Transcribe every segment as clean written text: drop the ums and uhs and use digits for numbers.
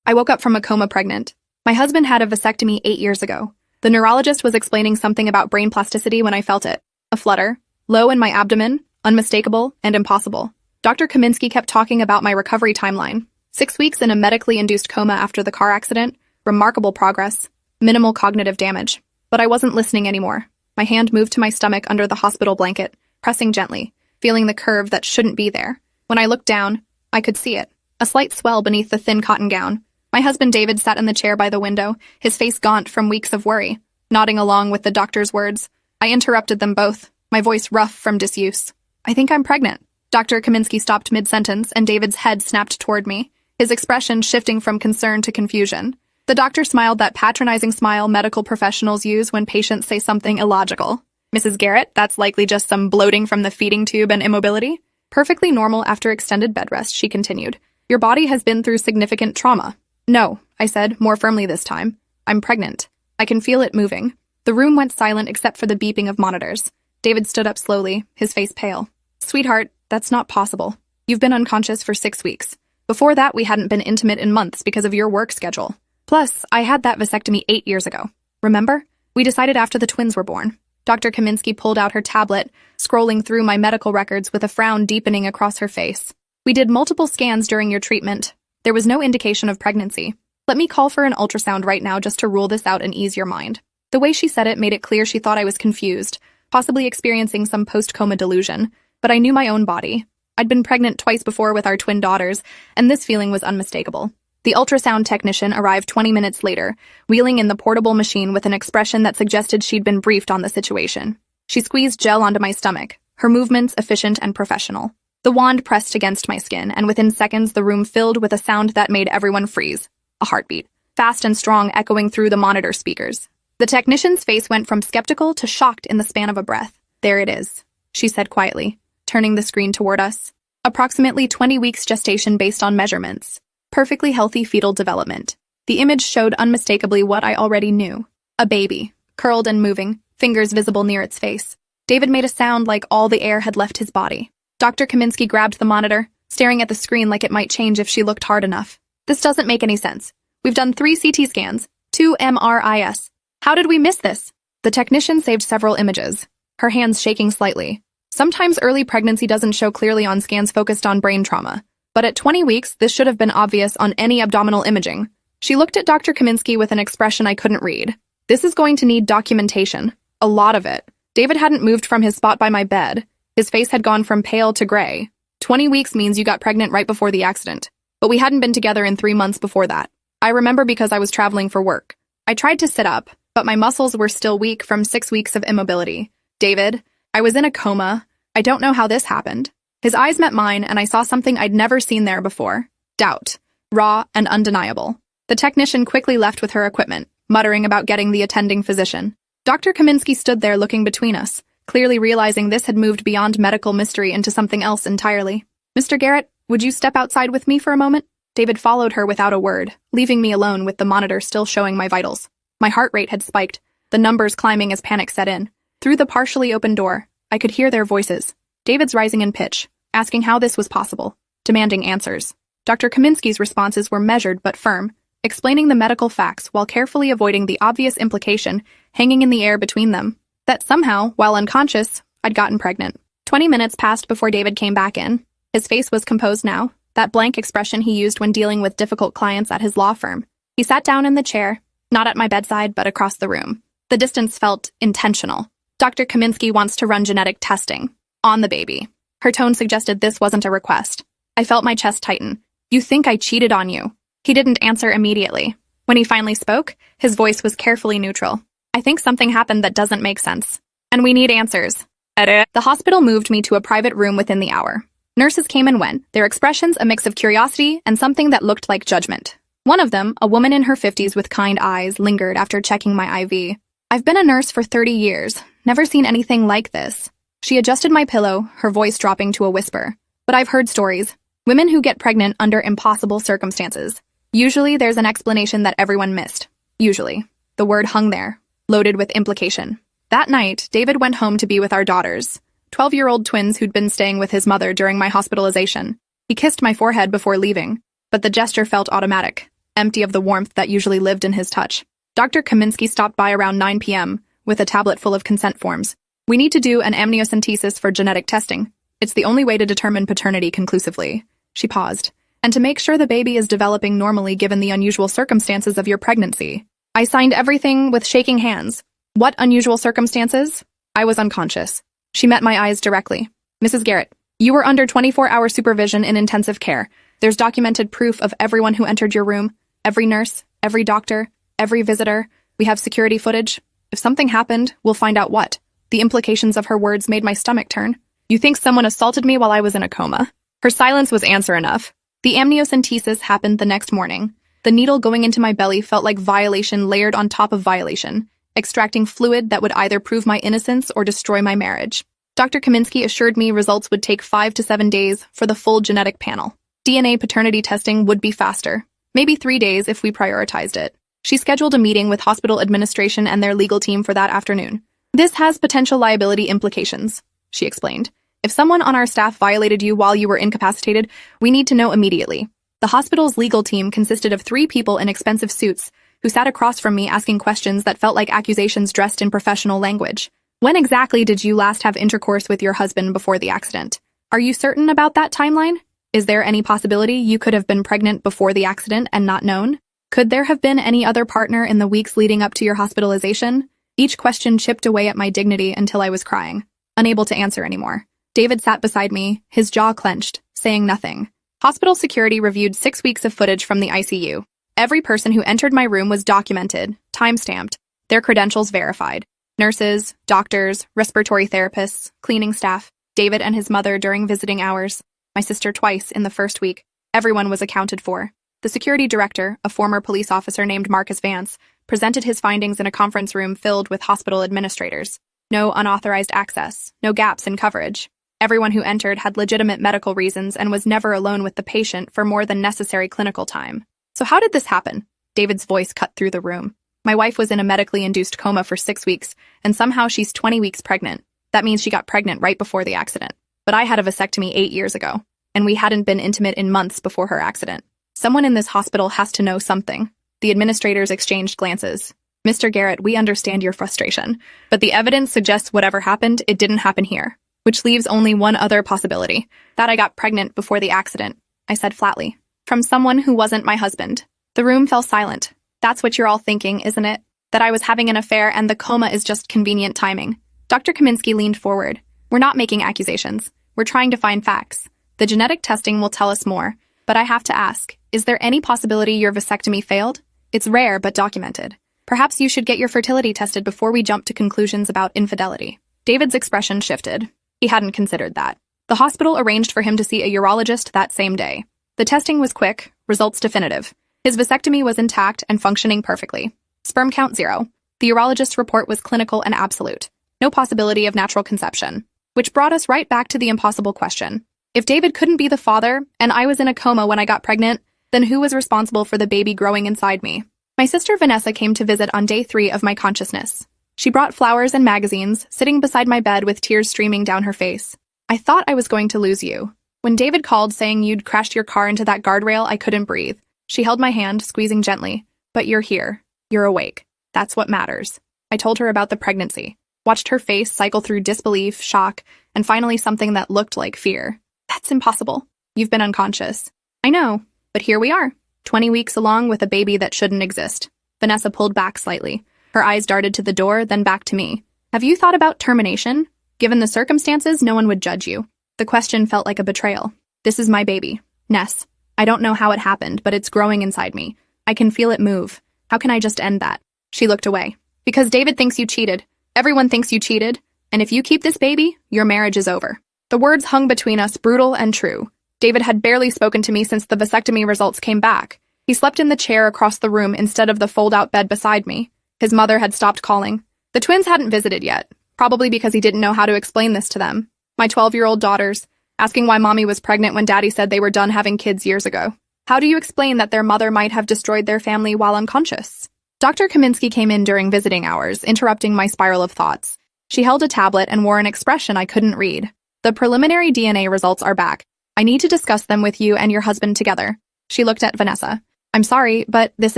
I woke up from a coma pregnant. My husband had a vasectomy 8 years ago. The neurologist was explaining something about brain plasticity when I felt it. A flutter, low in my abdomen, unmistakable, and impossible. Dr. Kaminsky kept talking about my recovery timeline. 6 weeks in a medically induced coma after the car accident, remarkable progress, minimal cognitive damage. But I wasn't listening anymore. My hand moved to my stomach under the hospital blanket, pressing gently, feeling the curve that shouldn't be there. When I looked down, I could see it. A slight swell beneath the thin cotton gown. My husband David sat in the chair by the window, his face gaunt from weeks of worry, nodding along with the doctor's words. I interrupted them both, my voice rough from disuse. "I think I'm pregnant." Dr. Kaminsky stopped mid-sentence, and David's head snapped toward me, his expression shifting from concern to confusion. The doctor smiled that patronizing smile medical professionals use when patients say something illogical. "Mrs. Garrett, that's likely just some bloating from the feeding tube and immobility. Perfectly normal after extended bed rest," she continued. "Your body has been through significant trauma." "No," I said, more firmly this time. "I'm pregnant. I can feel it moving." The room went silent except for the beeping of monitors. David stood up slowly, his face pale. "Sweetheart, that's not possible. You've been unconscious for 6 weeks. Before that, we hadn't been intimate in months because of your work schedule. Plus, I had that vasectomy 8 years ago. Remember? We decided after the twins were born." Dr. Kaminsky pulled out her tablet, scrolling through my medical records with a frown deepening across her face. "We did multiple scans during your treatment. There was no indication of pregnancy. Let me call for an ultrasound right now just to rule this out and ease your mind." The way she said it made it clear she thought I was confused, possibly experiencing some post-coma delusion, but I knew my own body. I'd been pregnant twice before with our twin daughters, and this feeling was unmistakable. The ultrasound technician arrived 20 minutes later, wheeling in the portable machine with an expression that suggested she'd been briefed on the situation. She squeezed gel onto my stomach, her movements efficient and professional. The wand pressed against my skin, and within seconds the room filled with a sound that made everyone freeze. A heartbeat, fast and strong, echoing through the monitor speakers. The technician's face went from skeptical to shocked in the span of a breath. "There it is," she said quietly, turning the screen toward us. "Approximately 20 weeks gestation based on measurements. Perfectly healthy fetal development." The image showed unmistakably what I already knew. A baby, curled and moving, fingers visible near its face. David made a sound like all the air had left his body. Dr. Kaminsky grabbed the monitor, staring at the screen like it might change if she looked hard enough. "This doesn't make any sense. We've done 3 CT scans, 2 MRIs. How did we miss this?" The technician saved several images, her hands shaking slightly. Sometimes early pregnancy doesn't show clearly on scans focused on brain trauma. But at 20 weeks, this should have been obvious on any abdominal imaging. She looked at Dr. Kaminsky with an expression I couldn't read. "This is going to need documentation. A lot of it." David hadn't moved from his spot by my bed. His face had gone from pale to gray. 20 weeks means you got pregnant right before the accident. But we hadn't been together in 3 months before that. I remember because I was traveling for work. I tried to sit up, but my muscles were still weak from 6 weeks of immobility. "David, I was in a coma. I don't know how this happened." His eyes met mine, and I saw something I'd never seen there before. Doubt. Raw and undeniable. The technician quickly left with her equipment, muttering about getting the attending physician. Dr. Kaminsky stood there looking between us, clearly realizing this had moved beyond medical mystery into something else entirely. "Mr. Garrett, would you step outside with me for a moment?" David followed her without a word, leaving me alone with the monitor still showing my vitals. My heart rate had spiked, the numbers climbing as panic set in. Through the partially open door, I could hear their voices. David's rising in pitch, asking how this was possible, demanding answers. Dr. Kaminsky's responses were measured but firm, explaining the medical facts while carefully avoiding the obvious implication hanging in the air between them, that somehow, while unconscious, I'd gotten pregnant. 20 minutes passed before David came back in. His face was composed now, that blank expression he used when dealing with difficult clients at his law firm. He sat down in the chair, not at my bedside but across the room. The distance felt intentional. "Dr. Kaminsky wants to run genetic testing on the baby." Her tone suggested this wasn't a request. I felt my chest tighten. "You think I cheated on you?" He didn't answer immediately. When he finally spoke, his voice was carefully neutral. "I think something happened that doesn't make sense. And we need answers." The hospital moved me to a private room within the hour. Nurses came and went, their expressions a mix of curiosity and something that looked like judgment. One of them, a woman in her 50s with kind eyes, lingered after checking my IV. "I've been a nurse for 30 years. Never seen anything like this." She adjusted my pillow, her voice dropping to a whisper. "But I've heard stories. Women who get pregnant under impossible circumstances. Usually there's an explanation that everyone missed. Usually." The word hung there, loaded with implication. That night, David went home to be with our daughters, 12-year-old twins who'd been staying with his mother during my hospitalization. He kissed my forehead before leaving, but the gesture felt automatic. empty of the warmth that usually lived in his touch. Dr. Kaminsky stopped by around 9 p.m. with a tablet full of consent forms. We need to do an amniocentesis for genetic testing. It's the only way to determine paternity conclusively. She paused. And to make sure the baby is developing normally given the unusual circumstances of your pregnancy. I signed everything with shaking hands. What unusual circumstances? I was unconscious. She met my eyes directly. Mrs. Garrett, you were under 24-hour supervision in intensive care. There's documented proof of everyone who entered your room, every nurse, every doctor, every visitor. We have security footage. If something happened, we'll find out what. The implications of her words made my stomach turn. You think someone assaulted me while I was in a coma? Her silence was answer enough. The amniocentesis happened the next morning. The needle going into my belly felt like violation layered on top of violation, extracting fluid that would either prove my innocence or destroy my marriage. Dr. Kaminsky assured me results would take 5 to 7 days for the full genetic panel. DNA paternity testing would be faster, maybe 3 days if we prioritized it. She scheduled a meeting with hospital administration and their legal team for that afternoon. This has potential liability implications, she explained. If someone on our staff violated you while you were incapacitated, we need to know immediately. The hospital's legal team consisted of 3 people in expensive suits who sat across from me asking questions that felt like accusations dressed in professional language. When exactly did you last have intercourse with your husband before the accident? Are you certain about that timeline? Is there any possibility you could have been pregnant before the accident and not known? Could there have been any other partner in the weeks leading up to your hospitalization? Each question chipped away at my dignity until I was crying, unable to answer anymore. David sat beside me, his jaw clenched, saying nothing. Hospital security reviewed 6 weeks of footage from the ICU. Every person who entered my room was documented, time-stamped, their credentials verified. Nurses, doctors, respiratory therapists, cleaning staff, David and his mother during visiting hours, my sister twice in the first week. Everyone was accounted for. The security director, a former police officer named Marcus Vance, presented his findings in a conference room filled with hospital administrators. No unauthorized access, no gaps in coverage. Everyone who entered had legitimate medical reasons and was never alone with the patient for more than necessary clinical time. So how did this happen? David's voice cut through the room. My wife was in a medically induced coma for 6 weeks, and somehow she's 20 weeks pregnant. That means she got pregnant right before the accident. But I had a vasectomy 8 years ago, and we hadn't been intimate in months before her accident. Someone in this hospital has to know something. The administrators exchanged glances. Mr. Garrett, we understand your frustration, but the evidence suggests whatever happened, it didn't happen here, which leaves only one other possibility, that I got pregnant before the accident, I said flatly. From someone who wasn't my husband. The room fell silent. That's what you're all thinking, isn't it? That I was having an affair and the coma is just convenient timing. Dr. Kaminsky leaned forward. We're not making accusations. We're trying to find facts. The genetic testing will tell us more. But I have to ask, is there any possibility your vasectomy failed? It's rare but documented. Perhaps you should get your fertility tested before we jump to conclusions about infidelity. David's expression shifted. He hadn't considered that. The hospital arranged for him to see a urologist that same day. The testing was quick, results definitive. His vasectomy was intact and functioning perfectly. Sperm count 0. The urologist's report was clinical and absolute. No possibility of natural conception. Which brought us right back to the impossible question. If David couldn't be the father, and I was in a coma when I got pregnant, then who was responsible for the baby growing inside me? My sister Vanessa came to visit on day 3 of my consciousness. She brought flowers and magazines, sitting beside my bed with tears streaming down her face. I thought I was going to lose you. When David called saying you'd crashed your car into that guardrail, I couldn't breathe. She held my hand, squeezing gently. But you're here. You're awake. That's what matters. I told her about the pregnancy. Watched her face cycle through disbelief, shock, and finally something that looked like fear. That's impossible. You've been unconscious. I know, but here we are. 20 weeks along with a baby that shouldn't exist. Vanessa pulled back slightly. Her eyes darted to the door, then back to me. Have you thought about termination? Given the circumstances, no one would judge you. The question felt like a betrayal. This is my baby, Ness. I don't know how it happened, but it's growing inside me. I can feel it move. How can I just end that? She looked away. Because David thinks you cheated. Everyone thinks you cheated. And if you keep this baby, your marriage is over. The words hung between us, brutal and true. David had barely spoken to me since the vasectomy results came back. He slept in the chair across the room instead of the fold-out bed beside me. His mother had stopped calling. The twins hadn't visited yet, probably because he didn't know how to explain this to them. My 12-year-old daughters, asking why mommy was pregnant when daddy said they were done having kids years ago. How do you explain that their mother might have destroyed their family while unconscious? Dr. Kaminsky came in during visiting hours, interrupting my spiral of thoughts. She held a tablet and wore an expression I couldn't read. The preliminary DNA results are back. I need to discuss them with you and your husband together. She looked at Vanessa. I'm sorry, but this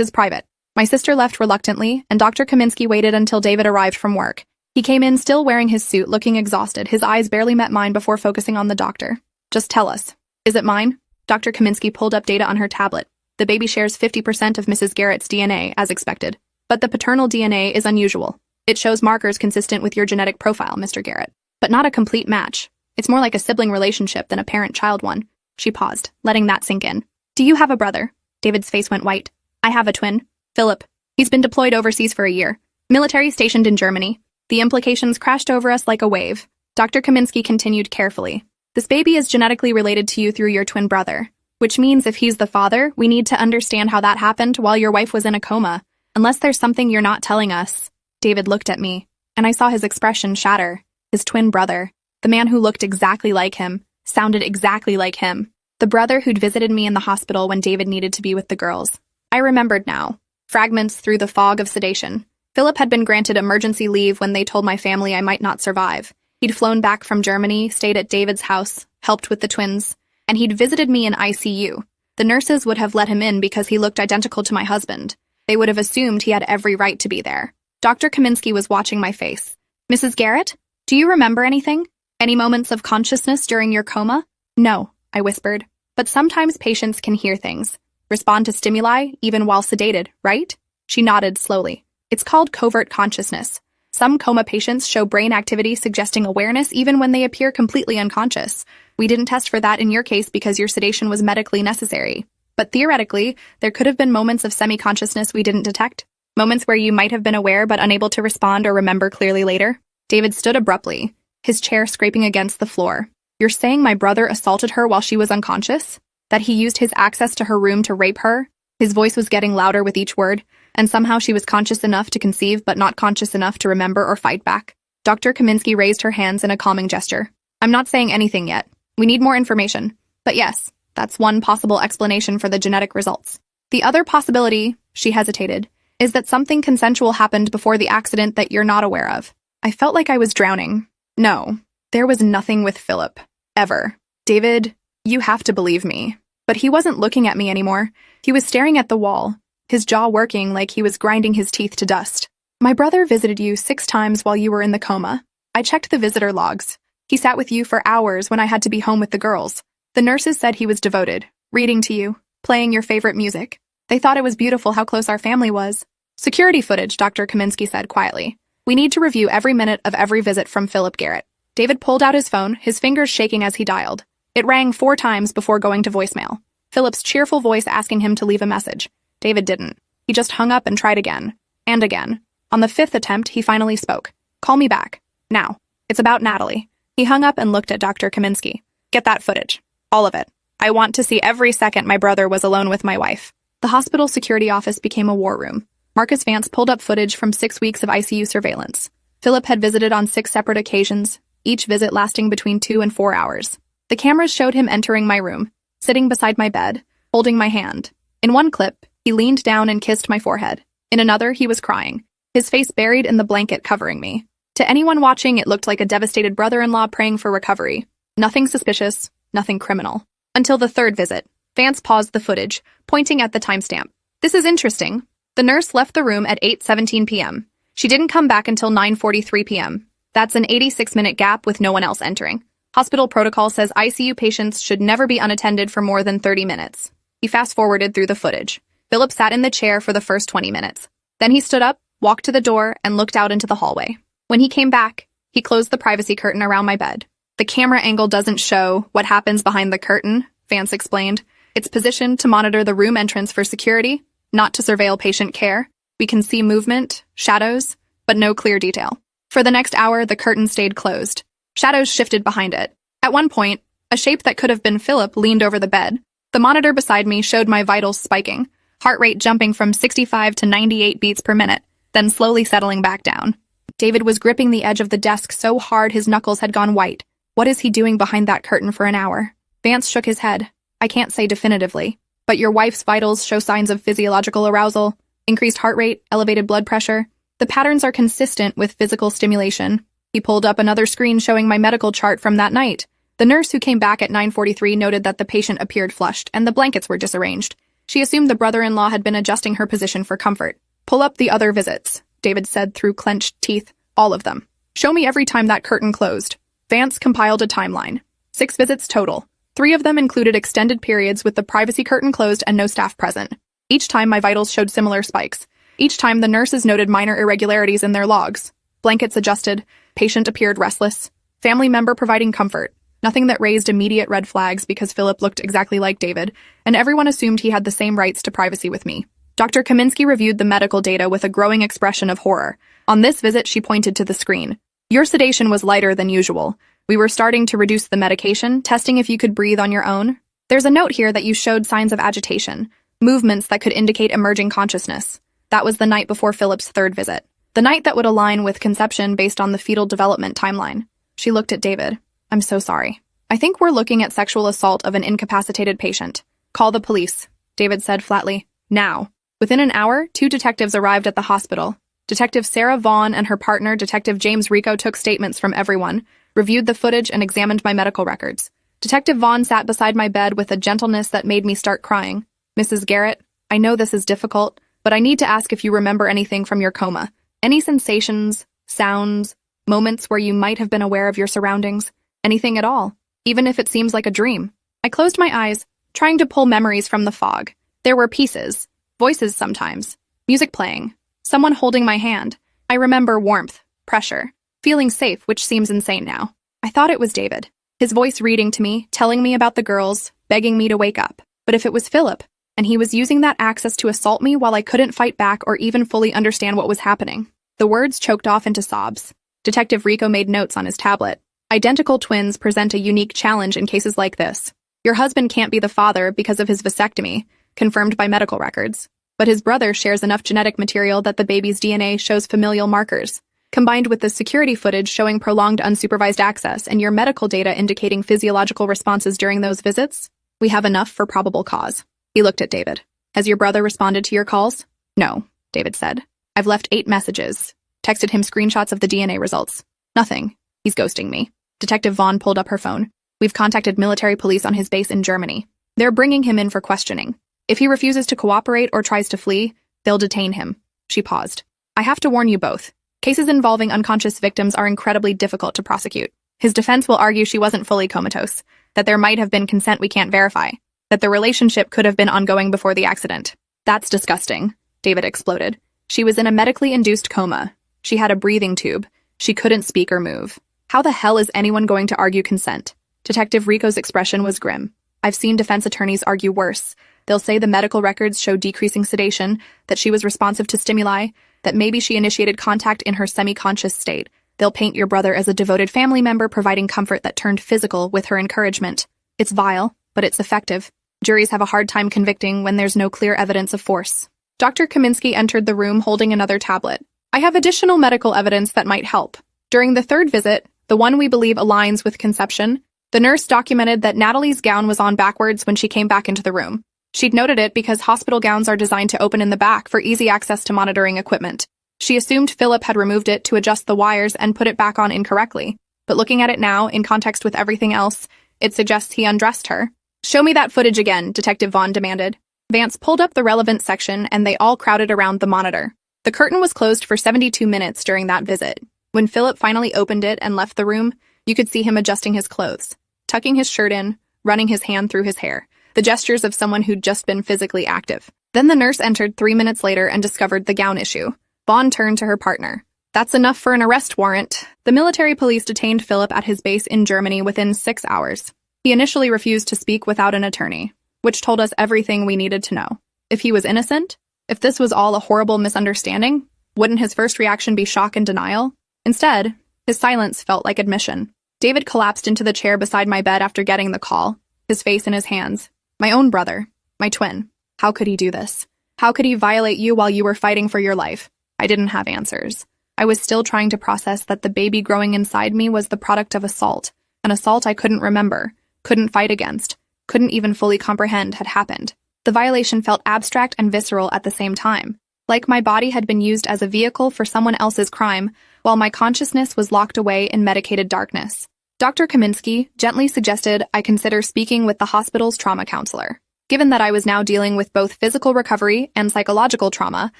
is private. My sister left reluctantly, and Dr. Kaminsky waited until David arrived from work. He came in still wearing his suit, looking exhausted. His eyes barely met mine before focusing on the doctor. Just tell us. Is it mine? Dr. Kaminsky pulled up data on her tablet. The baby shares 50% of Mrs. Garrett's DNA, as expected. But the paternal DNA is unusual. It shows markers consistent with your genetic profile, Mr. Garrett. But not a complete match. It's more like a sibling relationship than a parent-child one. She paused, letting that sink in. Do you have a brother? David's face went white. I have a twin. Philip. He's been deployed overseas for a year. Military stationed in Germany. The implications crashed over us like a wave. Dr. Kaminsky continued carefully. This baby is genetically related to you through your twin brother. Which means if he's the father, we need to understand how that happened while your wife was in a coma. Unless there's something you're not telling us. David looked at me, and I saw his expression shatter. His twin brother. The man who looked exactly like him. Sounded exactly like him. The brother who'd visited me in the hospital when David needed to be with the girls. I remembered now. Fragments through the fog of sedation. Philip had been granted emergency leave when they told my family I might not survive. He'd flown back from Germany, stayed at David's house, helped with the twins, and he'd visited me in ICU. The nurses would have let him in because he looked identical to my husband. They would have assumed he had every right to be there. Dr. Kaminsky was watching my face. Mrs. Garrett, do you remember anything? Any moments of consciousness during your coma? No, I whispered. But sometimes patients can hear things. Respond to stimuli, even while sedated, right? She nodded slowly. It's called covert consciousness. Some coma patients show brain activity suggesting awareness even when they appear completely unconscious. We didn't test for that in your case because your sedation was medically necessary. But theoretically, there could have been moments of semi-consciousness we didn't detect. Moments where you might have been aware but unable to respond or remember clearly later. David stood abruptly, his chair scraping against the floor. You're saying my brother assaulted her while she was unconscious? That he used his access to her room to rape her? His voice was getting louder with each word, and somehow she was conscious enough to conceive but not conscious enough to remember or fight back. Dr. Kaminsky raised her hands in a calming gesture. I'm not saying anything yet. We need more information. But yes, that's one possible explanation for the genetic results. The other possibility, she hesitated, is that something consensual happened before the accident that you're not aware of. I felt like I was drowning. No, there was nothing with Philip. Ever. David, you have to believe me. But he wasn't looking at me anymore. He was staring at the wall, his jaw working like he was grinding his teeth to dust. My brother visited you 6 times while you were in the coma. I checked the visitor logs. He sat with you for hours when I had to be home with the girls. The nurses said he was devoted, reading to you, playing your favorite music. They thought it was beautiful how close our family was. Security footage, Dr. Kaminsky said quietly. We need to review every minute of every visit from Philip Garrett. David pulled out his phone, his fingers shaking as he dialed. It rang 4 times before going to voicemail. Philip's cheerful voice asking him to leave a message. David didn't. He just hung up and tried again. And again. On the 5th attempt, he finally spoke. Call me back. Now. It's about Natalie. He hung up and looked at Dr. Kaminsky. Get that footage. All of it. I want to see every second my brother was alone with my wife. The hospital security office became a war room. Marcus Vance pulled up footage from 6 weeks of ICU surveillance. Philip had visited on 6 separate occasions, each visit lasting between 2 and 4 hours. The cameras showed him entering my room, sitting beside my bed, holding my hand. In one clip, he leaned down and kissed my forehead. In another, he was crying, his face buried in the blanket covering me. To anyone watching, it looked like a devastated brother-in-law praying for recovery. Nothing suspicious, nothing criminal. Until the 3rd visit. Vance paused the footage, pointing at the timestamp. This is interesting. The nurse left the room at 8:17 p.m. She didn't come back until 9:43 p.m. That's an 86-minute gap with no one else entering. Hospital protocol says ICU patients should never be unattended for more than 30 minutes. He fast-forwarded through the footage. Philip sat in the chair for the first 20 minutes. Then he stood up, walked to the door, and looked out into the hallway. When he came back, he closed the privacy curtain around my bed. The camera angle doesn't show what happens behind the curtain, Vance explained. It's positioned to monitor the room entrance for security, not to surveil patient care. We can see movement, shadows, but no clear detail. For the next hour, the curtain stayed closed. Shadows shifted behind it. At one point, a shape that could have been Philip leaned over the bed. The monitor beside me showed my vitals spiking, heart rate jumping from 65 to 98 beats per minute, then slowly settling back down. David was gripping the edge of the desk so hard his knuckles had gone white. What is he doing behind that curtain for an hour? Vance shook his head. I can't say definitively, but your wife's vitals show signs of physiological arousal, increased heart rate, elevated blood pressure. The patterns are consistent with physical stimulation. He pulled up another screen showing my medical chart from that night. The nurse who came back at 9:43 noted that the patient appeared flushed and the blankets were disarranged. She assumed the brother-in-law had been adjusting her position for comfort. Pull up the other visits, David said through clenched teeth. All of them. Show me every time that curtain closed. Vance compiled a timeline. 6 visits total. 3 of them included extended periods with the privacy curtain closed and no staff present. Each time my vitals showed similar spikes. Each time the nurses noted minor irregularities in their logs. Blankets adjusted. Patient appeared restless. Family member providing comfort. Nothing that raised immediate red flags because Philip looked exactly like David, and everyone assumed he had the same rights to privacy with me. Dr. Kaminsky reviewed the medical data with a growing expression of horror. On this visit, she pointed to the screen. Your sedation was lighter than usual. We were starting to reduce the medication, testing if you could breathe on your own. There's a note here that you showed signs of agitation, movements that could indicate emerging consciousness. That was the night before Philip's 3rd visit. The night that would align with conception based on the fetal development timeline. She looked at David. I'm so sorry. I think we're looking at sexual assault of an incapacitated patient. Call the police, David said flatly. Now. Within an hour, 2 detectives arrived at the hospital. Detective Sarah Vaughn and her partner, Detective James Rico, took statements from everyone, reviewed the footage, and examined my medical records. Detective Vaughn sat beside my bed with a gentleness that made me start crying. Mrs. Garrett, I know this is difficult, but I need to ask if you remember anything from your coma. Any sensations, sounds, moments where you might have been aware of your surroundings? Anything at all, even if it seems like a dream. I closed my eyes, trying to pull memories from the fog. There were pieces, voices sometimes, music playing, someone holding my hand. I remember warmth, pressure, feeling safe, which seems insane now. I thought it was David, his voice reading to me, telling me about the girls, begging me to wake up. But if it was Philip, and he was using that access to assault me while I couldn't fight back or even fully understand what was happening. The words choked off into sobs. Detective Rico made notes on his tablet. Identical twins present a unique challenge in cases like this. Your husband can't be the father because of his vasectomy, confirmed by medical records. But his brother shares enough genetic material that the baby's DNA shows familial markers. Combined with the security footage showing prolonged unsupervised access and your medical data indicating physiological responses during those visits, we have enough for probable cause. He looked at David. Has your brother responded to your calls? No, David said. I've left 8 messages. Texted him screenshots of the DNA results. Nothing. He's ghosting me. Detective Vaughn pulled up her phone. We've contacted military police on his base in Germany. They're bringing him in for questioning. If he refuses to cooperate or tries to flee, they'll detain him. She paused. I have to warn you both. Cases involving unconscious victims are incredibly difficult to prosecute. His defense will argue she wasn't fully comatose, that there might have been consent we can't verify, that the relationship could have been ongoing before the accident. That's disgusting, David exploded. She was in a medically induced coma. She had a breathing tube. She couldn't speak or move. How the hell is anyone going to argue consent? Detective Rico's expression was grim. I've seen defense attorneys argue worse. They'll say the medical records show decreasing sedation, that she was responsive to stimuli, that maybe she initiated contact in her semi-conscious state. They'll paint your brother as a devoted family member providing comfort that turned physical with her encouragement. It's vile, but it's effective. Juries have a hard time convicting when there's no clear evidence of force. Dr. Kaminsky entered the room holding another tablet. I have additional medical evidence that might help. During the 3rd visit, the one we believe aligns with conception, the nurse documented that Natalie's gown was on backwards when she came back into the room. She'd noted it because hospital gowns are designed to open in the back for easy access to monitoring equipment. She assumed Philip had removed it to adjust the wires and put it back on incorrectly. But looking at it now, in context with everything else, it suggests he undressed her. Show me that footage again, Detective Vaughn demanded. Vance pulled up the relevant section and they all crowded around the monitor. The curtain was closed for 72 minutes during that visit. When Philip finally opened it and left the room, you could see him adjusting his clothes, tucking his shirt in, running his hand through his hair, the gestures of someone who'd just been physically active. Then the nurse entered 3 minutes later and discovered the gown issue. Vaughn turned to her partner. That's enough for an arrest warrant. The military police detained Philip at his base in Germany within 6 hours. He initially refused to speak without an attorney, which told us everything we needed to know. If he was innocent, if this was all a horrible misunderstanding, wouldn't his first reaction be shock and denial? Instead, his silence felt like admission. David collapsed into the chair beside my bed after getting the call, his face in his hands. My own brother, my twin. How could he do this? How could he violate you while you were fighting for your life? I didn't have answers. I was still trying to process that the baby growing inside me was the product of assault, an assault I couldn't remember, couldn't fight against, couldn't even fully comprehend had happened. The violation felt abstract and visceral at the same time, like my body had been used as a vehicle for someone else's crime, while my consciousness was locked away in medicated darkness. Dr. Kaminsky gently suggested I consider speaking with the hospital's trauma counselor. Given that I was now dealing with both physical recovery and psychological trauma,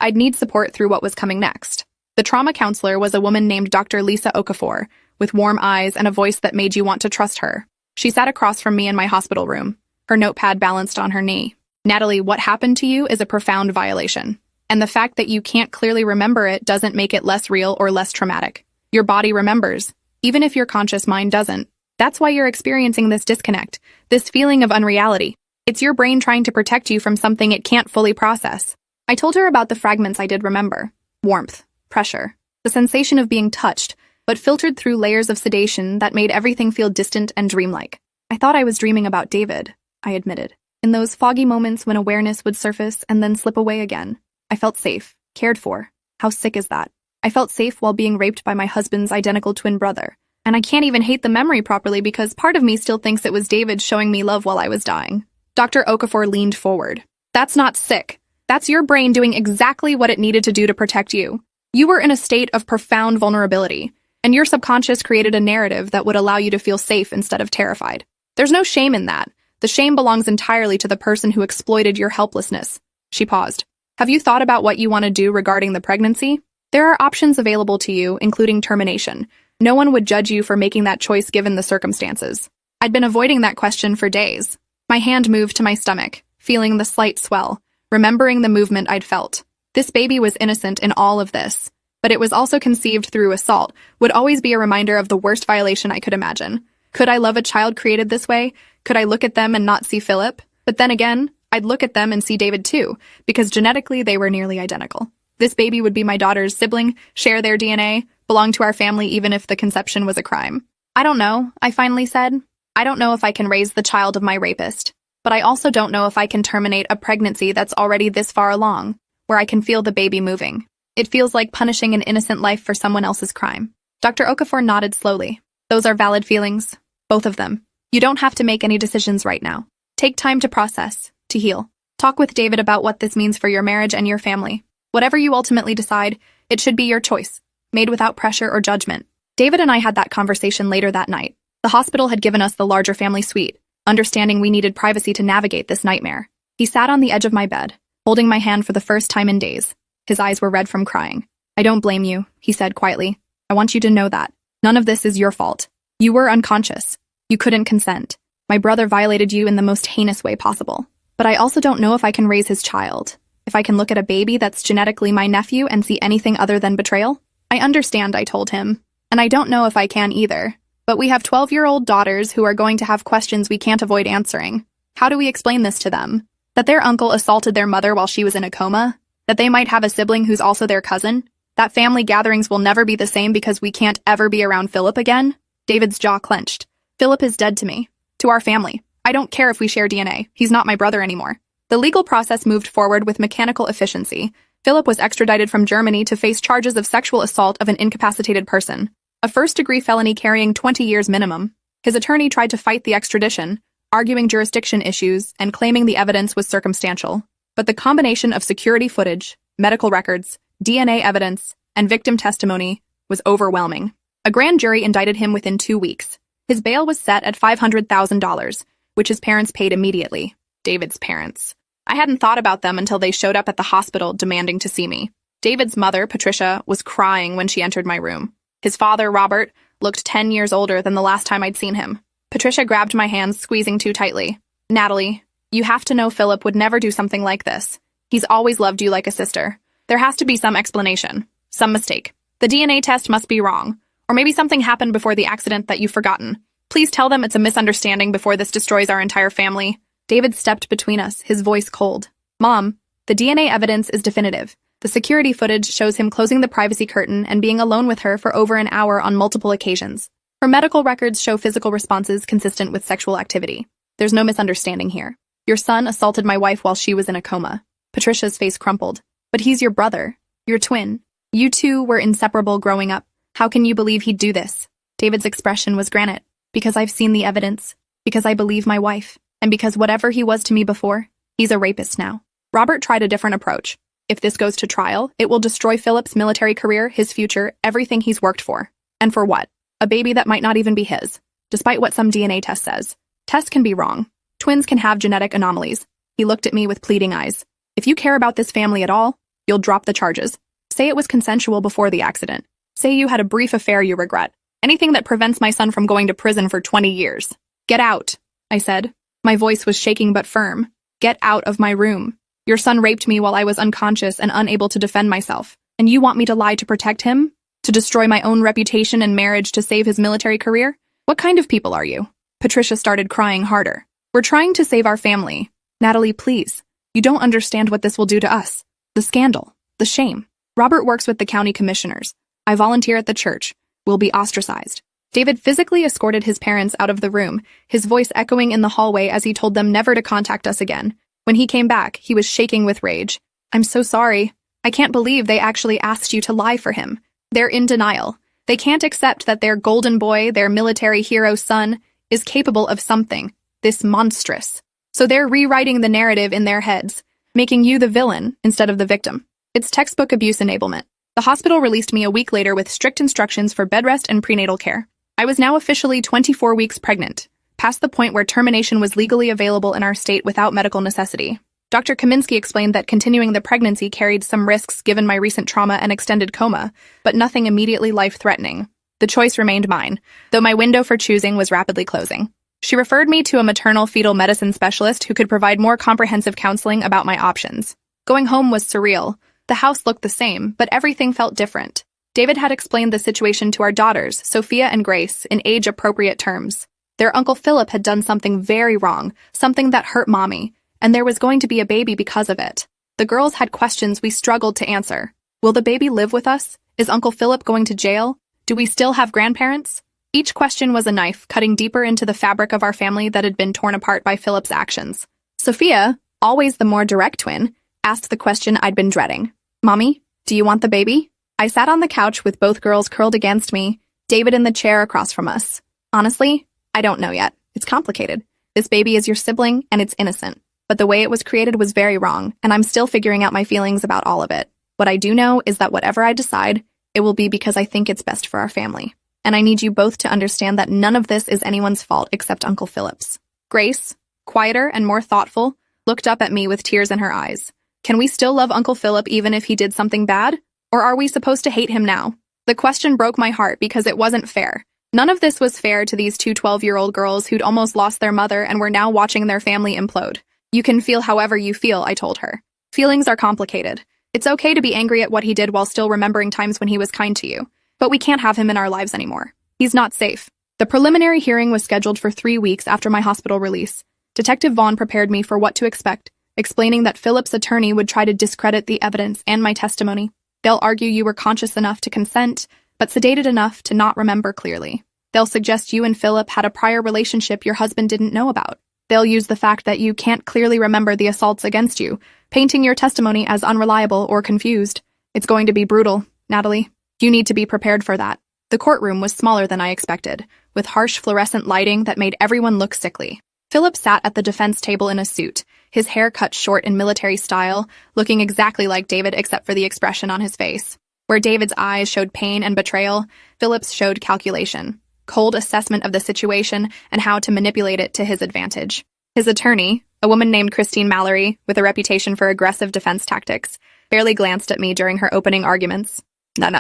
I'd need support through what was coming next. The trauma counselor was a woman named Dr. Lisa Okafor, with warm eyes and a voice that made you want to trust her. She sat across from me in my hospital room, her notepad balanced on her knee. Natalie, what happened to you is a profound violation. And the fact that you can't clearly remember it doesn't make it less real or less traumatic. Your body remembers, even if your conscious mind doesn't. That's why you're experiencing this disconnect, this feeling of unreality. It's your brain trying to protect you from something it can't fully process. I told her about the fragments I did remember. Warmth, pressure, the sensation of being touched, but filtered through layers of sedation that made everything feel distant and dreamlike. I thought I was dreaming about David, I admitted. In those foggy moments when awareness would surface and then slip away again, I felt safe, cared for. How sick is that? I felt safe while being raped by my husband's identical twin brother. And I can't even hate the memory properly because part of me still thinks it was David showing me love while I was dying. Dr. Okafor leaned forward. That's not sick. That's your brain doing exactly what it needed to do to protect you. You were in a state of profound vulnerability, and your subconscious created a narrative that would allow you to feel safe instead of terrified. There's no shame in that. The shame belongs entirely to the person who exploited your helplessness. She paused. Have you thought about what you want to do regarding the pregnancy? There are options available to you, including termination. No one would judge you for making that choice given the circumstances. I'd been avoiding that question for days. My hand moved to my stomach, feeling the slight swell, remembering the movement I'd felt. This baby was innocent in all of this, but it was also conceived through assault, would always be a reminder of the worst violation I could imagine. Could I love a child created this way? Could I look at them and not see Philip? But then again, I'd look at them and see David too, because genetically they were nearly identical. This baby would be my daughter's sibling, share their DNA, belong to our family even if the conception was a crime. I don't know, I finally said. I don't know if I can raise the child of my rapist, but I also don't know if I can terminate a pregnancy that's already this far along, where I can feel the baby moving. It feels like punishing an innocent life for someone else's crime. Dr. Okafor nodded slowly. Those are valid feelings, both of them. You don't have to make any decisions right now. Take time to process, to heal. Talk with David about what this means for your marriage and your family. Whatever you ultimately decide, it should be your choice, made without pressure or judgment. David and I had that conversation later that night. The hospital had given us the larger family suite, understanding we needed privacy to navigate this nightmare. He sat on the edge of my bed, holding my hand for the first time in days. His eyes were red from crying. I don't blame you, he said quietly. I want you to know that. None of this is your fault. You were unconscious. You couldn't consent. My brother violated you in the most heinous way possible. But I also don't know if I can raise his child. If I can look at a baby that's genetically my nephew and see anything other than betrayal? I understand, I told him. And I don't know if I can either. But we have 12-year-old daughters who are going to have questions we can't avoid answering. How do we explain this to them? That their uncle assaulted their mother while she was in a coma? That they might have a sibling who's also their cousin? That family gatherings will never be the same because we can't ever be around Philip again? David's jaw clenched. Philip is dead to me. To our family. I don't care if we share DNA. He's not my brother anymore. The legal process moved forward with mechanical efficiency. Philip was extradited from Germany to face charges of sexual assault of an incapacitated person, a first-degree felony carrying 20 years minimum. His attorney tried to fight the extradition, arguing jurisdiction issues and claiming the evidence was circumstantial. But the combination of security footage, medical records, DNA evidence, and victim testimony was overwhelming. A grand jury indicted him within 2 weeks. His bail was set at $500,000, which his parents paid immediately. David's parents. I hadn't thought about them until they showed up at the hospital demanding to see me. David's mother, Patricia, was crying when she entered my room. His father, Robert, looked 10 years older than the last time I'd seen him. Patricia grabbed my hands, squeezing too tightly. Natalie, you have to know Philip would never do something like this. He's always loved you like a sister. There has to be some explanation, some mistake. The DNA test must be wrong. Or maybe something happened before the accident that you've forgotten. Please tell them it's a misunderstanding before this destroys our entire family. David stepped between us, his voice cold. Mom, the DNA evidence is definitive. The security footage shows him closing the privacy curtain and being alone with her for over an hour on multiple occasions. Her medical records show physical responses consistent with sexual activity. There's no misunderstanding here. Your son assaulted my wife while she was in a coma. Patricia's face crumpled. But he's your brother, your twin. You two were inseparable growing up. How can you believe he'd do this? David's expression was granite. Because I've seen the evidence. Because I believe my wife. And because whatever he was to me before, he's a rapist now. Robert tried a different approach. If this goes to trial, it will destroy Philip's military career, his future, everything he's worked for. And for what? A baby that might not even be his. Despite what some DNA test says. Tests can be wrong. Twins can have genetic anomalies. He looked at me with pleading eyes. If you care about this family at all, you'll drop the charges. Say it was consensual before the accident. Say you had a brief affair you regret. Anything that prevents my son from going to prison for 20 years. Get out, I said. My voice was shaking but firm. Get out of my room. Your son raped me while I was unconscious and unable to defend myself. And you want me to lie to protect him? To destroy my own reputation and marriage to save his military career? What kind of people are you? Patricia started crying harder. We're trying to save our family. Natalie, please. You don't understand what this will do to us. The scandal. The shame. Robert works with the county commissioners. I volunteer at the church. We'll be ostracized. David physically escorted his parents out of the room, his voice echoing in the hallway as he told them never to contact us again. When he came back, he was shaking with rage. I'm so sorry. I can't believe they actually asked you to lie for him. They're in denial. They can't accept that their golden boy, their military hero son, is capable of something, this monstrous. So they're rewriting the narrative in their heads, making you the villain instead of the victim. It's textbook abuse enablement. The hospital released me a week later with strict instructions for bed rest and prenatal care. I was now officially 24 weeks pregnant, past the point where termination was legally available in our state without medical necessity. Dr. Kaminsky explained that continuing the pregnancy carried some risks given my recent trauma and extended coma, but nothing immediately life-threatening. The choice remained mine, though my window for choosing was rapidly closing. She referred me to a maternal fetal medicine specialist who could provide more comprehensive counseling about my options. Going home was surreal. The house looked the same, but everything felt different. David had explained the situation to our daughters, Sophia and Grace, in age-appropriate terms. Their Uncle Philip had done something very wrong, something that hurt Mommy, and there was going to be a baby because of it. The girls had questions we struggled to answer. Will the baby live with us? Is Uncle Philip going to jail? Do we still have grandparents? Each question was a knife cutting deeper into the fabric of our family that had been torn apart by Philip's actions. Sophia, always the more direct twin, asked the question I'd been dreading. Mommy, do you want the baby? I sat on the couch with both girls curled against me, David in the chair across from us. Honestly, I don't know yet. It's complicated. This baby is your sibling, and it's innocent. But the way it was created was very wrong, and I'm still figuring out my feelings about all of it. What I do know is that whatever I decide, it will be because I think it's best for our family. And I need you both to understand that none of this is anyone's fault except Uncle Philip's. Grace, quieter and more thoughtful, looked up at me with tears in her eyes. Can we still love Uncle Philip even if he did something bad? Or are we supposed to hate him now? The question broke my heart because it wasn't fair. None of this was fair to these two 12-year-old girls who'd almost lost their mother and were now watching their family implode. You can feel however you feel, I told her. Feelings are complicated. It's okay to be angry at what he did while still remembering times when he was kind to you. But we can't have him in our lives anymore. He's not safe. The preliminary hearing was scheduled for 3 weeks after my hospital release. Detective Vaughn prepared me for what to expect, explaining that Philip's attorney would try to discredit the evidence and my testimony. They'll argue you were conscious enough to consent, but sedated enough to not remember clearly. They'll suggest you and Philip had a prior relationship your husband didn't know about. They'll use the fact that you can't clearly remember the assaults against you, painting your testimony as unreliable or confused. It's going to be brutal, Natalie. You need to be prepared for that. The courtroom was smaller than I expected, with harsh fluorescent lighting that made everyone look sickly. Philip sat at the defense table in a suit, his hair cut short in military style, looking exactly like David except for the expression on his face. Where David's eyes showed pain and betrayal, Philip's showed calculation, cold assessment of the situation and how to manipulate it to his advantage. His attorney, a woman named Christine Mallory, with a reputation for aggressive defense tactics, barely glanced at me during her opening arguments.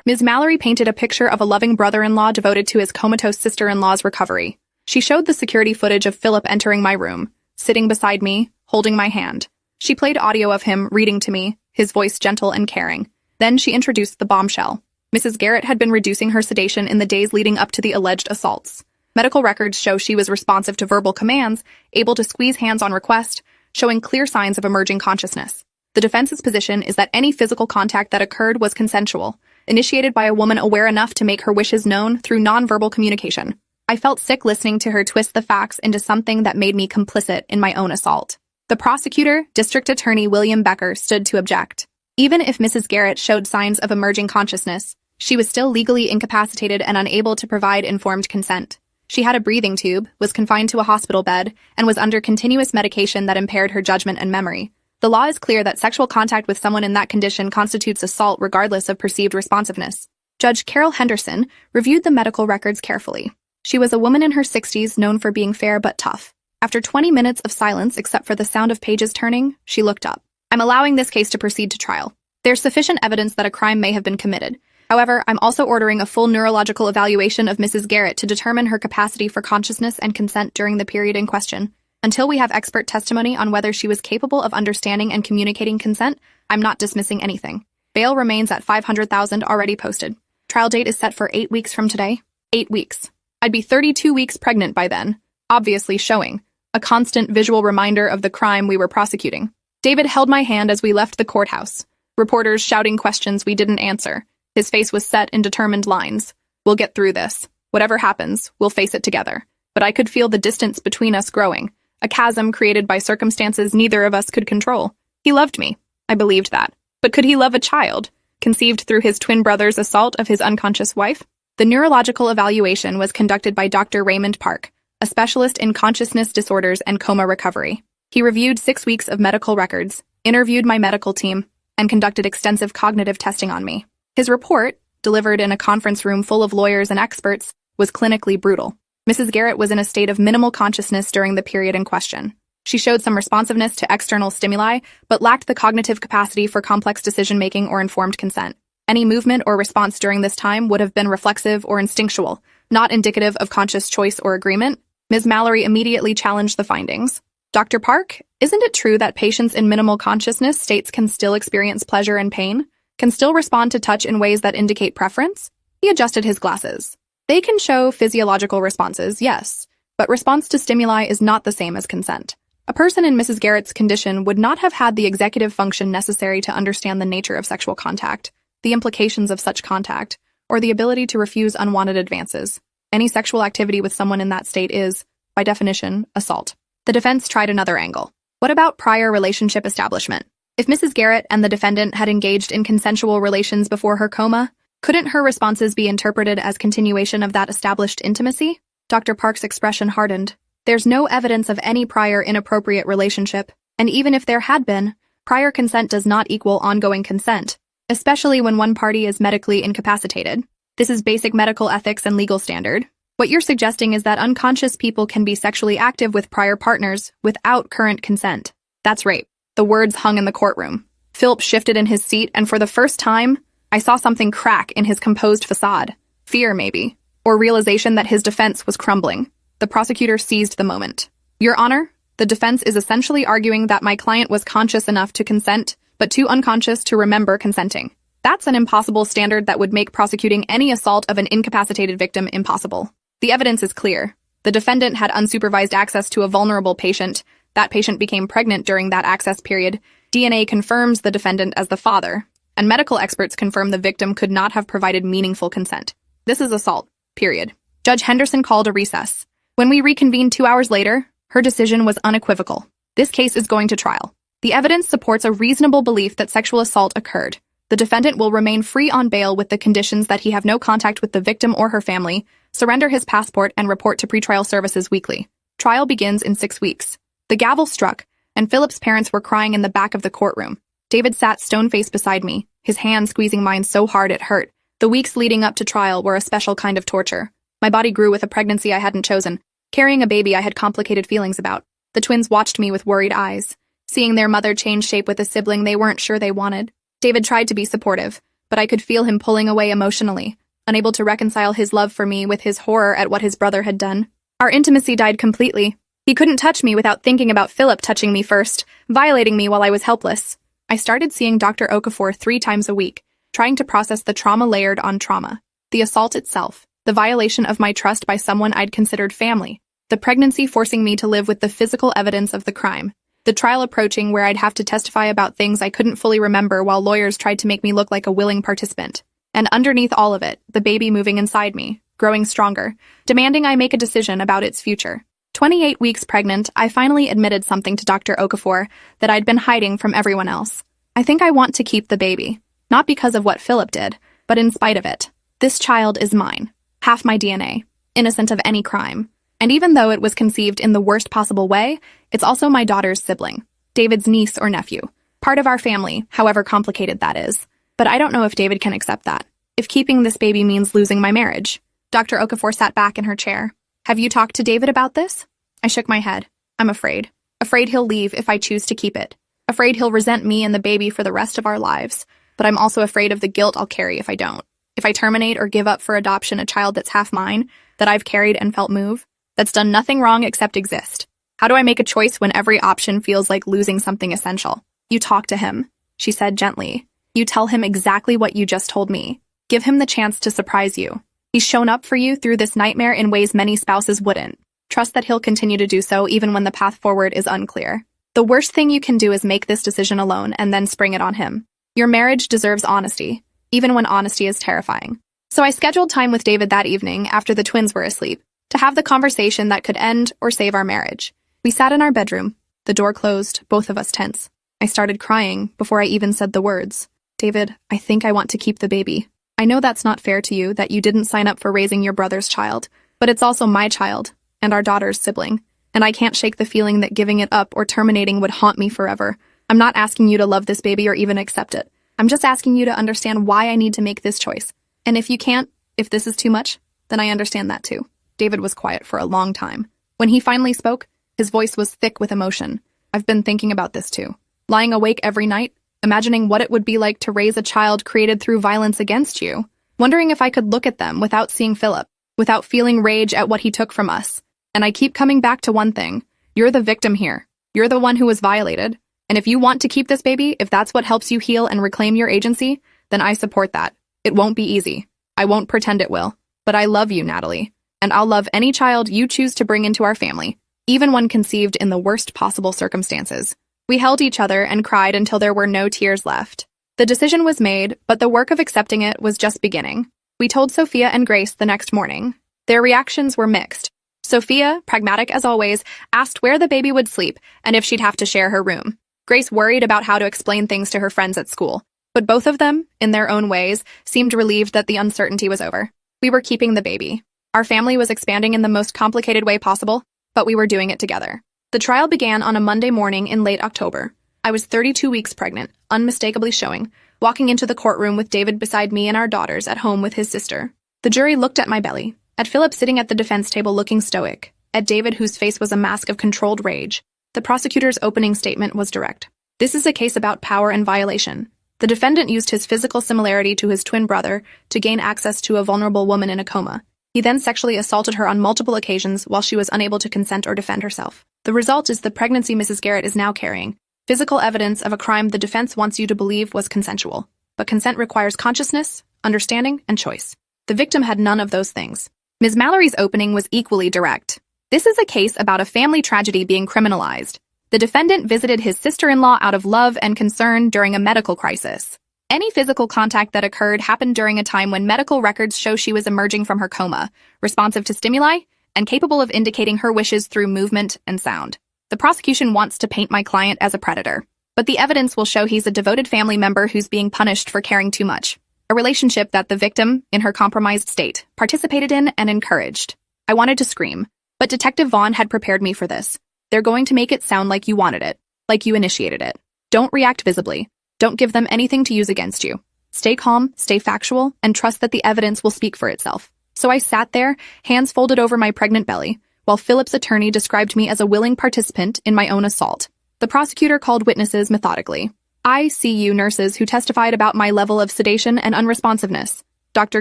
Ms. Mallory painted a picture of a loving brother-in-law devoted to his comatose sister-in-law's recovery. She showed the security footage of Philip entering my room, sitting beside me, holding my hand. She played audio of him reading to me, his voice gentle and caring. Then she introduced the bombshell. Mrs. Garrett had been reducing her sedation in the days leading up to the alleged assaults. Medical records show she was responsive to verbal commands, able to squeeze hands on request, showing clear signs of emerging consciousness. The defense's position is that any physical contact that occurred was consensual, initiated by a woman aware enough to make her wishes known through nonverbal communication. I felt sick listening to her twist the facts into something that made me complicit in my own assault. The prosecutor, District Attorney William Becker, stood to object. Even if Mrs. Garrett showed signs of emerging consciousness, she was still legally incapacitated and unable to provide informed consent. She had a breathing tube, was confined to a hospital bed, and was under continuous medication that impaired her judgment and memory. The law is clear that sexual contact with someone in that condition constitutes assault regardless of perceived responsiveness. Judge Carol Henderson reviewed the medical records carefully. She was a woman in her 60s known for being fair but tough. After 20 minutes of silence except for the sound of pages turning, she looked up. I'm allowing this case to proceed to trial. There's sufficient evidence that a crime may have been committed. However, I'm also ordering a full neurological evaluation of Mrs. Garrett to determine her capacity for consciousness and consent during the period in question. Until we have expert testimony on whether she was capable of understanding and communicating consent, I'm not dismissing anything. Bail remains at $500,000 already posted. Trial date is set for 8 weeks from today. 8 weeks. I'd be 32 weeks pregnant by then, obviously showing a constant visual reminder of the crime we were prosecuting. David held my hand as we left the courthouse. Reporters shouting questions we didn't answer. His face was set in determined lines. We'll get through this. Whatever happens, we'll face it together. But I could feel the distance between us growing, a chasm created by circumstances neither of us could control. He loved me. I believed that. But could he love a child, conceived through his twin brother's assault of his unconscious wife? The neurological evaluation was conducted by Dr. Raymond Park, a specialist in consciousness disorders and coma recovery. He reviewed 6 weeks of medical records, interviewed my medical team, and conducted extensive cognitive testing on me. His report, delivered in a conference room full of lawyers and experts, was clinically brutal. Mrs. Garrett was in a state of minimal consciousness during the period in question. She showed some responsiveness to external stimuli, but lacked the cognitive capacity for complex decision-making or informed consent. Any movement or response during this time would have been reflexive or instinctual, not indicative of conscious choice or agreement. Ms. Mallory immediately challenged the findings. Dr. Park, isn't it true that patients in minimal consciousness states can still experience pleasure and pain? Can still respond to touch in ways that indicate preference? He adjusted his glasses. They can show physiological responses, yes, but response to stimuli is not the same as consent. A person in Mrs. Garrett's condition would not have had the executive function necessary to understand the nature of sexual contact, the implications of such contact, or the ability to refuse unwanted advances. Any sexual activity with someone in that state is, by definition, assault. The defense tried another angle. What about prior relationship establishment? If Mrs. Garrett and the defendant had engaged in consensual relations before her coma, couldn't her responses be interpreted as continuation of that established intimacy? Dr. Park's expression hardened. There's no evidence of any prior inappropriate relationship, and even if there had been, prior consent does not equal ongoing consent, especially when one party is medically incapacitated. This is basic medical ethics and legal standard. What you're suggesting is that unconscious people can be sexually active with prior partners without current consent. That's rape. The words hung in the courtroom. Philip shifted in his seat, and for the first time, I saw something crack in his composed facade. Fear, maybe, or realization that his defense was crumbling. The prosecutor seized the moment. Your Honor, the defense is essentially arguing that my client was conscious enough to consent, but too unconscious to remember consenting. That's an impossible standard that would make prosecuting any assault of an incapacitated victim impossible. The evidence is clear. The defendant had unsupervised access to a vulnerable patient. That patient became pregnant during that access period. DNA confirms the defendant as the father, and medical experts confirm the victim could not have provided meaningful consent. This is assault, period. Judge Henderson called a recess. When we reconvened 2 hours later, her decision was unequivocal. This case is going to trial. The evidence supports a reasonable belief that sexual assault occurred. The defendant will remain free on bail with the conditions that he have no contact with the victim or her family, surrender his passport, and report to pretrial services weekly. Trial begins in 6 weeks. The gavel struck, and Philip's parents were crying in the back of the courtroom. David sat stone-faced beside me, his hand squeezing mine so hard it hurt. The weeks leading up to trial were a special kind of torture. My body grew with a pregnancy I hadn't chosen. Carrying a baby I had complicated feelings about. The twins watched me with worried eyes, seeing their mother change shape with a sibling they weren't sure they wanted. David tried to be supportive, but I could feel him pulling away emotionally, unable to reconcile his love for me with his horror at what his brother had done. Our intimacy died completely. He couldn't touch me without thinking about Philip touching me first, violating me while I was helpless. I started seeing Dr. Okafor 3 times a week, trying to process the trauma layered on trauma. The assault itself, the violation of my trust by someone I'd considered family, the pregnancy forcing me to live with the physical evidence of the crime, the trial approaching where I'd have to testify about things I couldn't fully remember while lawyers tried to make me look like a willing participant. And underneath all of it, the baby moving inside me, growing stronger, demanding I make a decision about its future. 28 weeks pregnant, I finally admitted something to Dr. Okafor that I'd been hiding from everyone else. I think I want to keep the baby, not because of what Philip did, but in spite of it. This child is mine, half my DNA, innocent of any crime. And even though it was conceived in the worst possible way, it's also my daughter's sibling, David's niece or nephew, part of our family, however complicated that is. But I don't know if David can accept that, if keeping this baby means losing my marriage. Dr. Okafor sat back in her chair. Have you talked to David about this? I shook my head. I'm afraid. Afraid he'll leave if I choose to keep it. Afraid he'll resent me and the baby for the rest of our lives. But I'm also afraid of the guilt I'll carry if I don't. If I terminate or give up for adoption a child that's half mine, that I've carried and felt move, that's done nothing wrong except exist. How do I make a choice when every option feels like losing something essential? You talk to him, she said gently. You tell him exactly what you just told me. Give him the chance to surprise you. He's shown up for you through this nightmare in ways many spouses wouldn't. Trust that he'll continue to do so even when the path forward is unclear. The worst thing you can do is make this decision alone and then spring it on him. Your marriage deserves honesty, even when honesty is terrifying. So I scheduled time with David that evening after the twins were asleep to have the conversation that could end or save our marriage. We sat in our bedroom, the door closed, both of us tense. I started crying before I even said the words. David, I think I want to keep the baby. I know that's not fair to you, that you didn't sign up for raising your brother's child, but it's also my child and our daughter's sibling, and I can't shake the feeling that giving it up or terminating would haunt me forever. I'm not asking you to love this baby or even accept it. I'm just asking you to understand why I need to make this choice. And if you can't, if this is too much, then I understand that too. David was quiet for a long time. When he finally spoke, his voice was thick with emotion. I've been thinking about this too. Lying awake every night, imagining what it would be like to raise a child created through violence against you. Wondering if I could look at them without seeing Philip, without feeling rage at what he took from us. And I keep coming back to one thing. You're the victim here. You're the one who was violated. And if you want to keep this baby, if that's what helps you heal and reclaim your agency, then I support that. It won't be easy. I won't pretend it will. But I love you, Natalie. And I'll love any child you choose to bring into our family, even when conceived in the worst possible circumstances. We held each other and cried until there were no tears left. The decision was made, but the work of accepting it was just beginning. We told Sophia and Grace the next morning. Their reactions were mixed. Sophia, pragmatic as always, asked where the baby would sleep and if she'd have to share her room. Grace worried about how to explain things to her friends at school, but both of them, in their own ways, seemed relieved that the uncertainty was over. We were keeping the baby. Our family was expanding in the most complicated way possible, but we were doing it together. The trial began on a Monday morning in late October. I was 32 weeks pregnant, unmistakably showing, walking into the courtroom with David beside me and our daughters at home with his sister. The jury looked at my belly, at Philip sitting at the defense table looking stoic, at David whose face was a mask of controlled rage. The prosecutor's opening statement was direct. This is a case about power and violation. The defendant used his physical similarity to his twin brother to gain access to a vulnerable woman in a coma. He then sexually assaulted her on multiple occasions while she was unable to consent or defend herself. The result is the pregnancy Mrs. Garrett is now carrying. Physical evidence of a crime the defense wants you to believe was consensual. But consent requires consciousness, understanding, and choice. The victim had none of those things. Ms. Mallory's opening was equally direct. This is a case about a family tragedy being criminalized. The defendant visited his sister-in-law out of love and concern during a medical crisis. Any physical contact that occurred happened during a time when medical records show she was emerging from her coma, responsive to stimuli, and capable of indicating her wishes through movement and sound. The prosecution wants to paint my client as a predator, but the evidence will show he's a devoted family member who's being punished for caring too much. A relationship that the victim, in her compromised state, participated in and encouraged. I wanted to scream, but Detective Vaughn had prepared me for this. They're going to make it sound like you wanted it, like you initiated it. Don't react visibly. Don't give them anything to use against you. Stay calm, stay factual, and trust that the evidence will speak for itself. So I sat there, hands folded over my pregnant belly, while Philip's attorney described me as a willing participant in my own assault. The prosecutor called witnesses methodically. ICU nurses who testified about my level of sedation and unresponsiveness. Dr.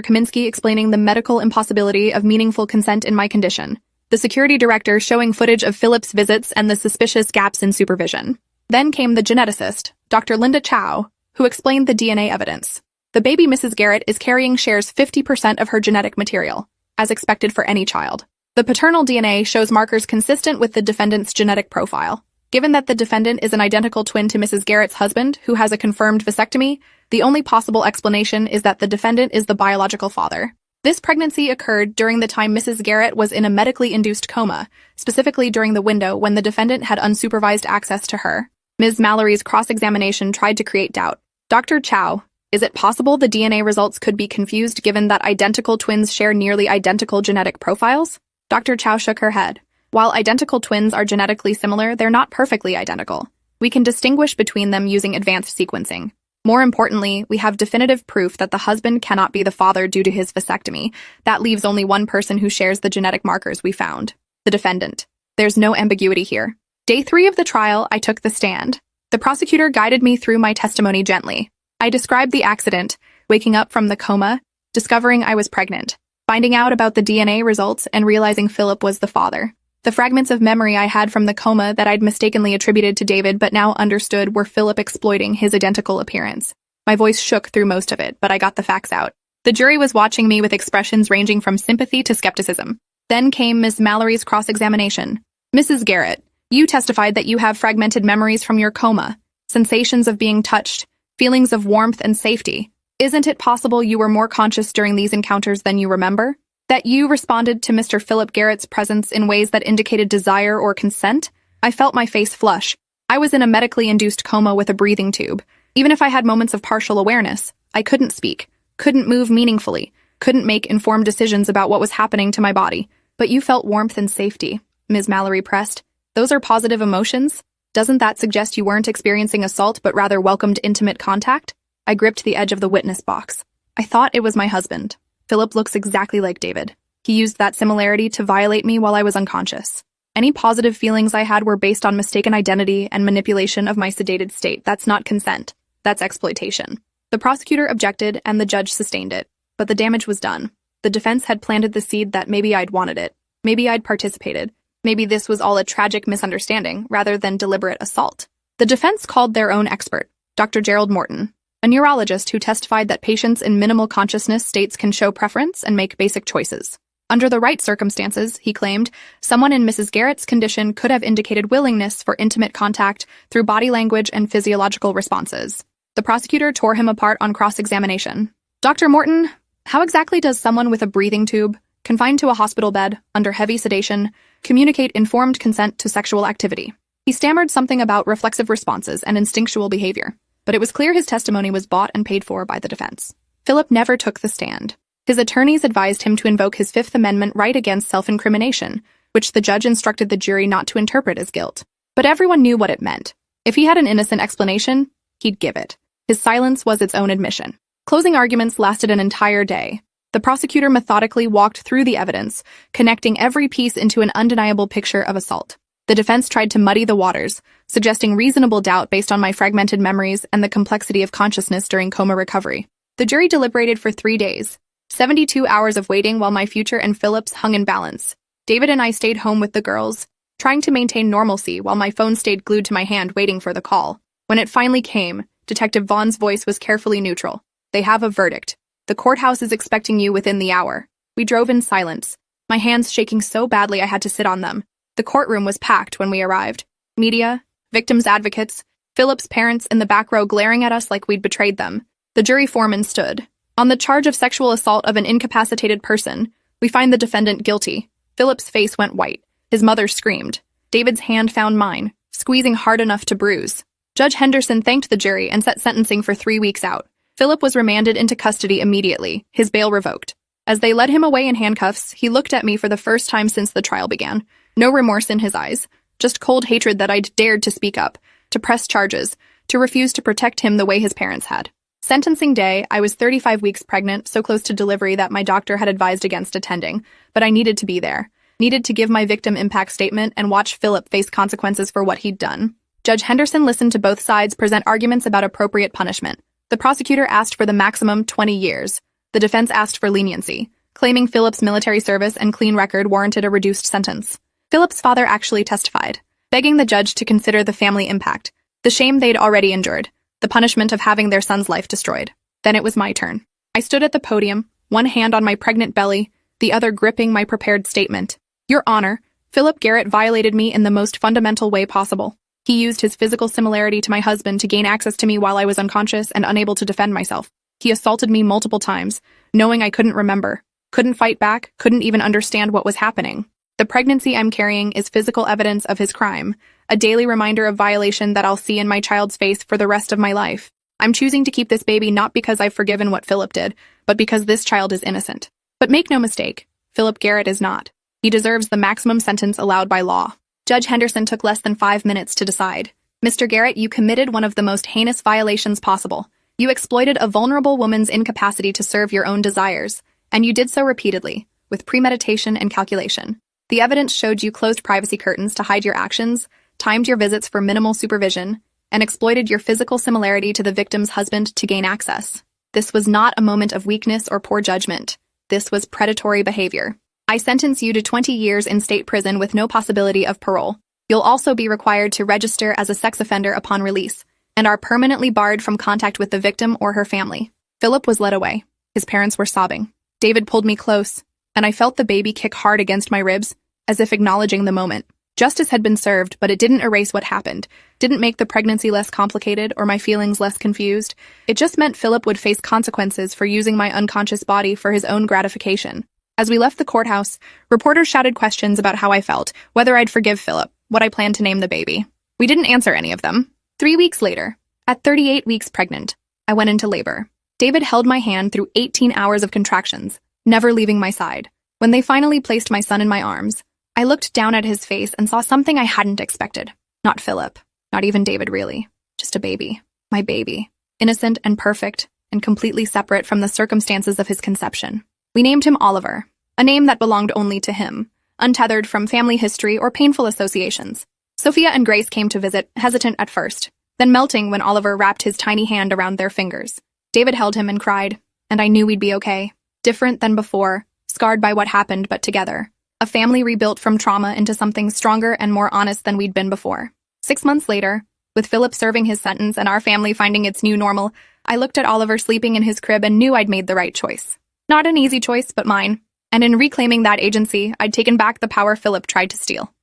Kaminsky explaining the medical impossibility of meaningful consent in my condition. The security director showing footage of Philip's visits and the suspicious gaps in supervision. Then came the geneticist, Dr. Linda Chow, who explained the DNA evidence. The baby Mrs. Garrett is carrying shares 50% of her genetic material, as expected for any child. The paternal DNA shows markers consistent with the defendant's genetic profile. Given that the defendant is an identical twin to Mrs. Garrett's husband, who has a confirmed vasectomy, the only possible explanation is that the defendant is the biological father. This pregnancy occurred during the time Mrs. Garrett was in a medically induced coma, specifically during the window when the defendant had unsupervised access to her. Ms. Mallory's cross-examination tried to create doubt. Dr. Chow, is it possible the DNA results could be confused given that identical twins share nearly identical genetic profiles? Dr. Chow shook her head. While identical twins are genetically similar, they're not perfectly identical. We can distinguish between them using advanced sequencing. More importantly, we have definitive proof that the husband cannot be the father due to his vasectomy. That leaves only one person who shares the genetic markers we found. The defendant. There's no ambiguity here. Day 3 of the trial, I took the stand. The prosecutor guided me through my testimony gently. I described the accident, waking up from the coma, discovering I was pregnant, finding out about the DNA results, and realizing Philip was the father. The fragments of memory I had from the coma that I'd mistakenly attributed to David but now understood were Philip exploiting his identical appearance. My voice shook through most of it, but I got the facts out. The jury was watching me with expressions ranging from sympathy to skepticism. Then came Ms. Mallory's cross-examination. Mrs. Garrett, you testified that you have fragmented memories from your coma, sensations of being touched, feelings of warmth and safety. Isn't it possible you were more conscious during these encounters than you remember? That you responded to Mr. Philip Garrett's presence in ways that indicated desire or consent? I felt my face flush. I was in a medically induced coma with a breathing tube. Even if I had moments of partial awareness, I couldn't speak, couldn't move meaningfully, couldn't make informed decisions about what was happening to my body. But you felt warmth and safety, Ms. Mallory pressed. Those are positive emotions? Doesn't that suggest you weren't experiencing assault but rather welcomed intimate contact? I gripped the edge of the witness box. I thought it was my husband. Philip looks exactly like David. He used that similarity to violate me while I was unconscious. Any positive feelings I had were based on mistaken identity and manipulation of my sedated state. That's not consent. That's exploitation. The prosecutor objected and the judge sustained it. But the damage was done. The defense had planted the seed that maybe I'd wanted it. Maybe I'd participated. Maybe this was all a tragic misunderstanding rather than deliberate assault. The defense called their own expert, Dr. Gerald Morton, a neurologist who testified that patients in minimal consciousness states can show preference and make basic choices. Under the right circumstances, he claimed, someone in Mrs. Garrett's condition could have indicated willingness for intimate contact through body language and physiological responses. The prosecutor tore him apart on cross-examination. Dr. Morton, how exactly does someone with a breathing tube, confined to a hospital bed, under heavy sedation, communicate informed consent to sexual activity? He stammered something about reflexive responses and instinctual behavior, but it was clear his testimony was bought and paid for by the defense. Philip never took the stand. His attorneys advised him to invoke his Fifth Amendment right against self-incrimination, which the judge instructed the jury not to interpret as guilt. But everyone knew what it meant. If he had an innocent explanation, he'd give it. His silence was its own admission. Closing arguments lasted an entire day. The prosecutor methodically walked through the evidence, connecting every piece into an undeniable picture of assault. The defense tried to muddy the waters, suggesting reasonable doubt based on my fragmented memories and the complexity of consciousness during coma recovery. The jury deliberated for 3 days, 72 hours of waiting while my future and Philip's hung in balance. David and I stayed home with the girls, trying to maintain normalcy while my phone stayed glued to my hand waiting for the call. When it finally came, Detective Vaughn's voice was carefully neutral. They have a verdict. The courthouse is expecting you within the hour. We drove in silence, my hands shaking so badly I had to sit on them. The courtroom was packed when we arrived. Media, victims' advocates, Philip's parents in the back row glaring at us like we'd betrayed them. The jury foreman stood. On the charge of sexual assault of an incapacitated person, we find the defendant guilty. Philip's face went white. His mother screamed. David's hand found mine, squeezing hard enough to bruise. Judge Henderson thanked the jury and set sentencing for 3 weeks out. Philip was remanded into custody immediately, his bail revoked. As they led him away in handcuffs, he looked at me for the first time since the trial began. No remorse in his eyes, just cold hatred that I'd dared to speak up, to press charges, to refuse to protect him the way his parents had. Sentencing day, I was 35 weeks pregnant, so close to delivery that my doctor had advised against attending, but I needed to be there, needed to give my victim impact statement and watch Philip face consequences for what he'd done. Judge Henderson listened to both sides present arguments about appropriate punishment. The prosecutor asked for the maximum 20 years. The defense asked for leniency, claiming Philip's military service and clean record warranted a reduced sentence. Philip's father actually testified, begging the judge to consider the family impact, the shame they'd already endured, the punishment of having their son's life destroyed. Then it was my turn. I stood at the podium, one hand on my pregnant belly, the other gripping my prepared statement. Your Honor, Philip Garrett violated me in the most fundamental way possible. He used his physical similarity to my husband to gain access to me while I was unconscious and unable to defend myself. He assaulted me multiple times, knowing I couldn't remember, couldn't fight back, couldn't even understand what was happening. The pregnancy I'm carrying is physical evidence of his crime, a daily reminder of violation that I'll see in my child's face for the rest of my life. I'm choosing to keep this baby not because I've forgiven what Philip did, but because this child is innocent. But make no mistake, Philip Garrett is not. He deserves the maximum sentence allowed by law. Judge Henderson took less than 5 minutes to decide. Mr. Garrett, you committed one of the most heinous violations possible. You exploited a vulnerable woman's incapacity to serve your own desires, and you did so repeatedly, with premeditation and calculation. The evidence showed you closed privacy curtains to hide your actions, timed your visits for minimal supervision, and exploited your physical similarity to the victim's husband to gain access. This was not a moment of weakness or poor judgment. This was predatory behavior. I sentence you to 20 years in state prison with no possibility of parole. You'll also be required to register as a sex offender upon release, and are permanently barred from contact with the victim or her family. Philip was led away. His parents were sobbing. David pulled me close, and I felt the baby kick hard against my ribs, as if acknowledging the moment. Justice had been served, but it didn't erase what happened, didn't make the pregnancy less complicated or my feelings less confused. It just meant Philip would face consequences for using my unconscious body for his own gratification. As we left the courthouse, reporters shouted questions about how I felt, whether I'd forgive Philip, what I planned to name the baby. We didn't answer any of them. 3 weeks later, at 38 weeks pregnant, I went into labor. David held my hand through 18 hours of contractions, never leaving my side. When they finally placed my son in my arms, I looked down at his face and saw something I hadn't expected. Not Philip, not even David really, just a baby. My baby. Innocent and perfect, and completely separate from the circumstances of his conception. We named him Oliver, a name that belonged only to him, untethered from family history or painful associations. Sophia and Grace came to visit, hesitant at first, then melting when Oliver wrapped his tiny hand around their fingers. David held him and cried, and I knew we'd be okay. Different than before, scarred by what happened, but together. A family rebuilt from trauma into something stronger and more honest than we'd been before. 6 months later, with Philip serving his sentence and our family finding its new normal, I looked at Oliver sleeping in his crib and knew I'd made the right choice. Not an easy choice, but mine. And in reclaiming that agency, I'd taken back the power Philip tried to steal.